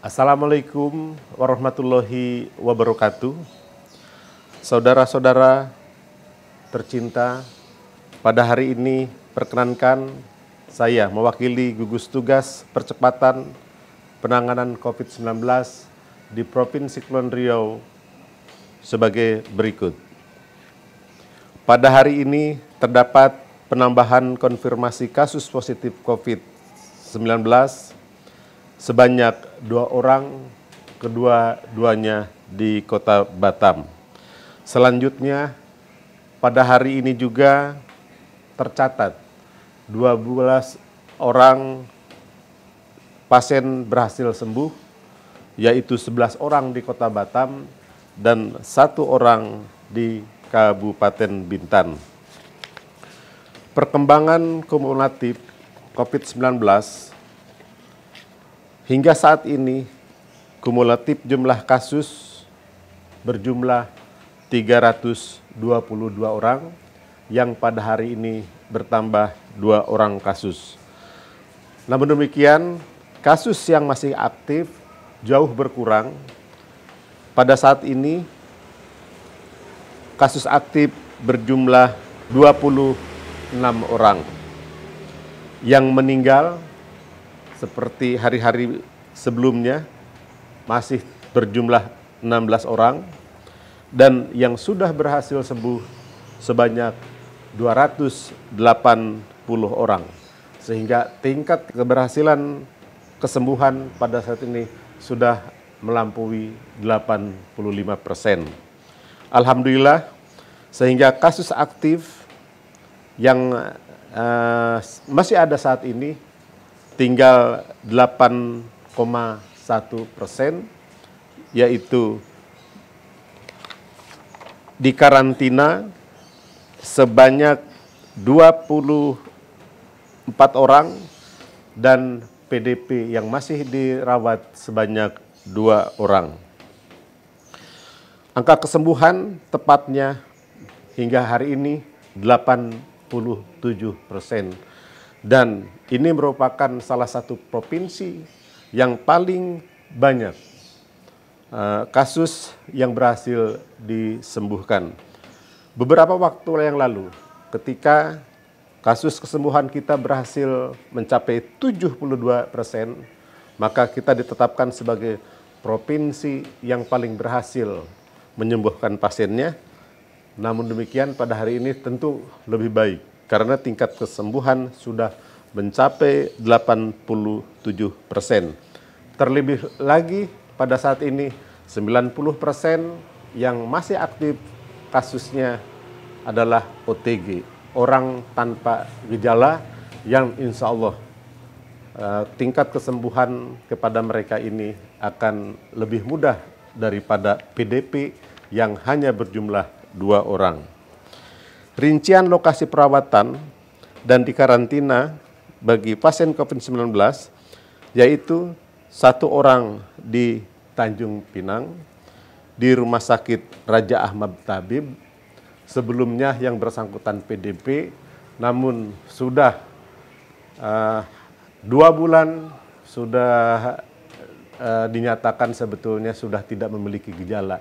Assalamualaikum warahmatullahi wabarakatuh. Saudara-saudara tercinta, pada hari ini perkenankan saya mewakili gugus tugas percepatan penanganan COVID-19 di Provinsi Kepulauan Riau sebagai berikut. Pada hari ini terdapat penambahan konfirmasi kasus positif COVID-19 sebanyak 2 orang, kedua-duanya di Kota Batam. Selanjutnya, pada hari ini juga tercatat 12 orang pasien berhasil sembuh, yaitu 11 orang di Kota Batam dan 1 orang di Kabupaten Bintan. Perkembangan kumulatif COVID-19 hingga saat ini, kumulatif jumlah kasus berjumlah 322 orang, yang pada hari ini bertambah 2 orang kasus. Namun demikian, kasus yang masih aktif jauh berkurang. Pada saat ini, kasus aktif berjumlah 26 orang. Yang meninggal seperti hari-hari sebelumnya masih berjumlah 16 orang, dan yang sudah berhasil sembuh sebanyak 280 orang, sehingga tingkat keberhasilan kesembuhan pada saat ini sudah melampaui 85%. Alhamdulillah, sehingga kasus aktif yang masih ada saat ini tinggal 8,1%, yaitu di karantina sebanyak 24 orang dan PDP yang masih dirawat sebanyak 2 orang. Angka kesembuhan tepatnya hingga hari ini 87%. Dan ini merupakan salah satu provinsi yang paling banyak kasus yang berhasil disembuhkan. Beberapa waktu yang lalu, ketika kasus kesembuhan kita berhasil mencapai 72%, maka kita ditetapkan sebagai provinsi yang paling berhasil menyembuhkan pasiennya. Namun demikian, pada hari ini tentu lebih baik, karena tingkat kesembuhan sudah mencapai 87%. Terlebih lagi pada saat ini 90% yang masih aktif kasusnya adalah OTG, orang tanpa gejala, yang insya Allah tingkat kesembuhan kepada mereka ini akan lebih mudah daripada PDP yang hanya berjumlah 2 orang. Rincian lokasi perawatan dan dikarantina bagi pasien COVID-19 yaitu 1 orang di Tanjung Pinang, di Rumah Sakit Raja Ahmad Tabib, sebelumnya yang bersangkutan PDP, namun sudah 2 bulan sudah dinyatakan sebetulnya sudah tidak memiliki gejala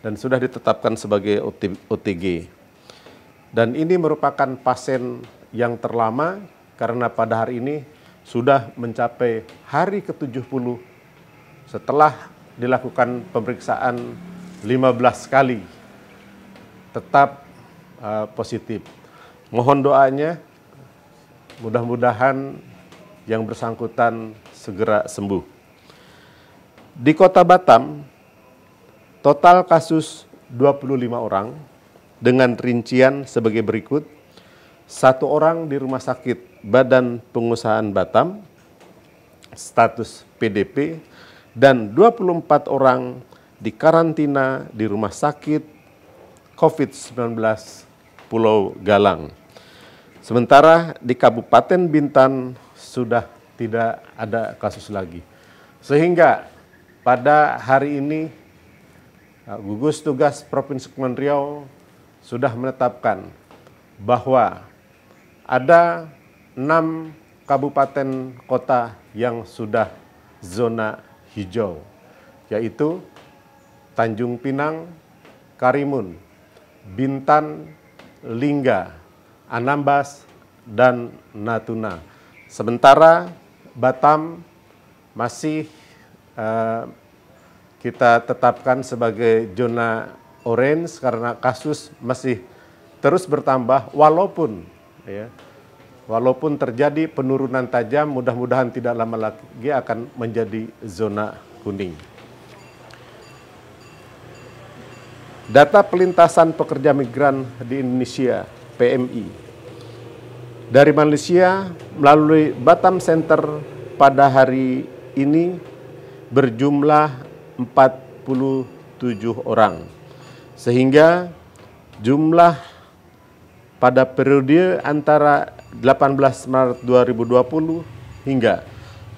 dan sudah ditetapkan sebagai OTG. Dan ini merupakan pasien yang terlama karena pada hari ini sudah mencapai hari ke-70 setelah dilakukan pemeriksaan 15 kali tetap positif. Mohon doanya, mudah-mudahan yang bersangkutan segera sembuh. Di Kota Batam, total kasus 25 orang dengan rincian sebagai berikut: 1 orang di Rumah Sakit Badan Pengusahaan Batam, status PDP, dan 24 orang di karantina di Rumah Sakit COVID-19 Pulau Galang. Sementara di Kabupaten Bintan sudah tidak ada kasus lagi. Sehingga pada hari ini Gugus Tugas Provinsi Kepulauan Riau sudah menetapkan bahwa ada 6 kabupaten kota yang sudah zona hijau, yaitu Tanjung Pinang, Karimun, Bintan, Lingga, Anambas, dan Natuna. Sementara Batam masih kita tetapkan sebagai zona orange karena kasus masih terus bertambah walaupun terjadi penurunan tajam, mudah-mudahan tidak lama lagi akan menjadi zona kuning. Data pelintasan pekerja migran di Indonesia, PMI. Dari Malaysia melalui Batam Center pada hari ini berjumlah 47 orang. Sehingga jumlah pada periode antara 18 Maret 2020 hingga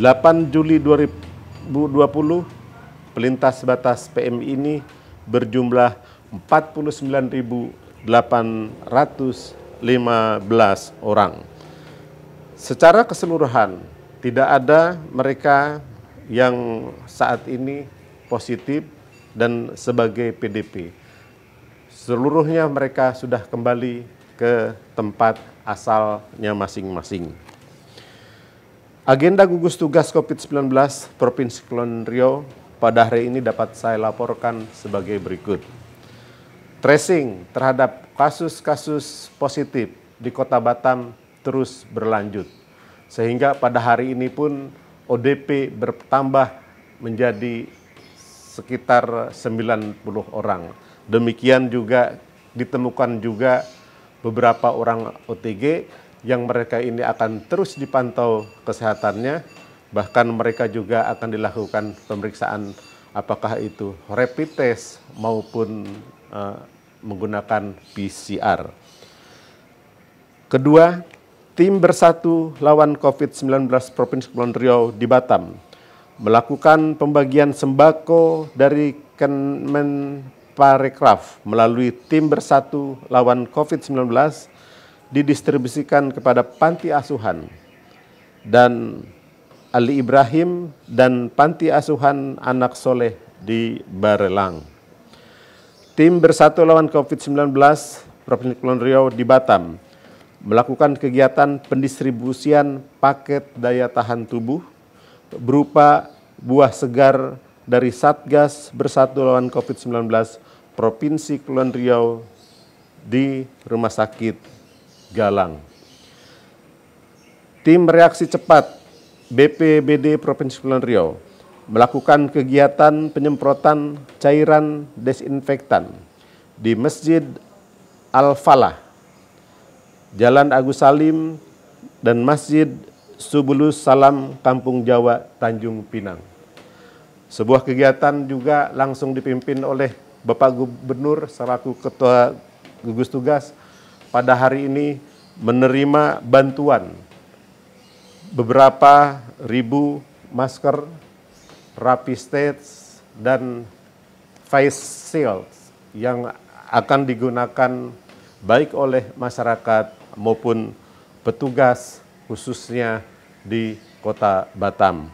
8 Juli 2020, pelintas batas PMI ini berjumlah 49.815 orang. Secara keseluruhan, tidak ada mereka yang saat ini positif dan sebagai PDP. Seluruhnya mereka sudah kembali ke tempat asalnya masing-masing. Agenda gugus tugas COVID-19 Provinsi Kepulauan Riau pada hari ini dapat saya laporkan sebagai berikut. Tracing terhadap kasus-kasus positif di Kota Batam terus berlanjut, sehingga pada hari ini pun ODP bertambah menjadi sekitar 90 orang. Demikian juga ditemukan juga beberapa orang OTG yang mereka ini akan terus dipantau kesehatannya, bahkan mereka juga akan dilakukan pemeriksaan apakah itu rapid test maupun menggunakan PCR. Kedua, tim bersatu lawan COVID-19 Provinsi Kepulauan Riau di Batam melakukan pembagian sembako dari Kemenparekraf melalui tim bersatu lawan COVID-19 didistribusikan kepada panti asuhan dan Ali Ibrahim dan panti asuhan Anak Soleh di Barelang. Tim bersatu lawan COVID-19 Provinsi Kepulauan Riau di Batam melakukan kegiatan pendistribusian paket daya tahan tubuh berupa buah segar dari Satgas Bersatu Lawan COVID-19 Provinsi Kepulauan Riau di Rumah Sakit Galang. Tim reaksi cepat BPBD Provinsi Kepulauan Riau melakukan kegiatan penyemprotan cairan desinfektan di Masjid Al-Falah, Jalan Agus Salim, dan Masjid Subulus Salam Kampung Jawa Tanjung Pinang. Sebuah kegiatan juga langsung dipimpin oleh Bapak Gubernur selaku Ketua Gugus Tugas pada hari ini menerima bantuan beberapa ribu masker, rapid test, dan face shield yang akan digunakan baik oleh masyarakat maupun petugas khususnya di Kota Batam.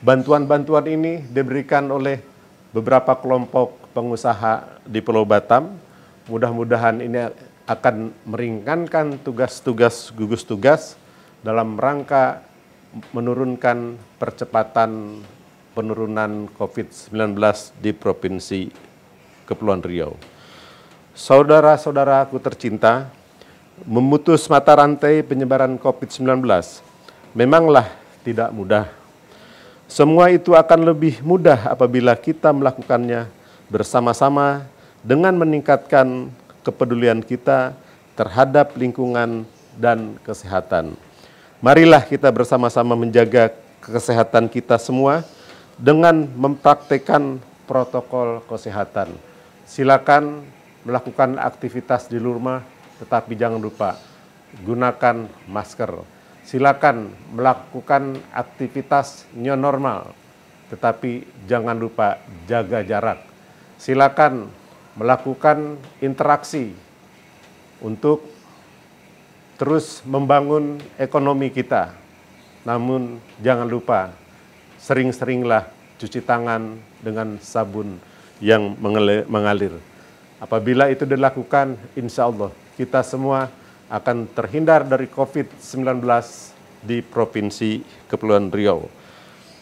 Bantuan-bantuan ini diberikan oleh beberapa kelompok pengusaha di Pulau Batam. Mudah-mudahan ini akan meringankan tugas-tugas gugus tugas dalam rangka menurunkan percepatan penurunan COVID-19 di Provinsi Kepulauan Riau. Saudara-saudaraku tercinta, memutus mata rantai penyebaran COVID-19 memanglah tidak mudah. Semua itu akan lebih mudah apabila kita melakukannya bersama-sama dengan meningkatkan kepedulian kita terhadap lingkungan dan kesehatan. Marilah kita bersama-sama menjaga kesehatan kita semua dengan mempraktekkan protokol kesehatan. Silakan melakukan aktivitas di rumah, tetapi jangan lupa gunakan masker. Silakan melakukan aktivitas new normal, tetapi jangan lupa jaga jarak. silakan melakukan interaksi untuk terus membangun ekonomi kita. Namun jangan lupa, sering-seringlah cuci tangan dengan sabun yang mengalir. Apabila itu dilakukan, insya Allah kita semua akan terhindar dari COVID-19 di Provinsi Kepulauan Riau.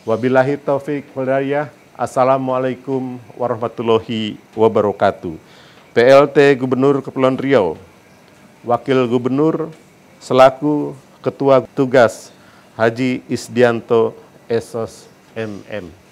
Wabillahi taufiq wal hidayah. Assalamualaikum warahmatullahi wabarakatuh. PLT Gubernur Kepulauan Riau, Wakil Gubernur selaku Ketua Tugas Haji Isdianto Esos MM.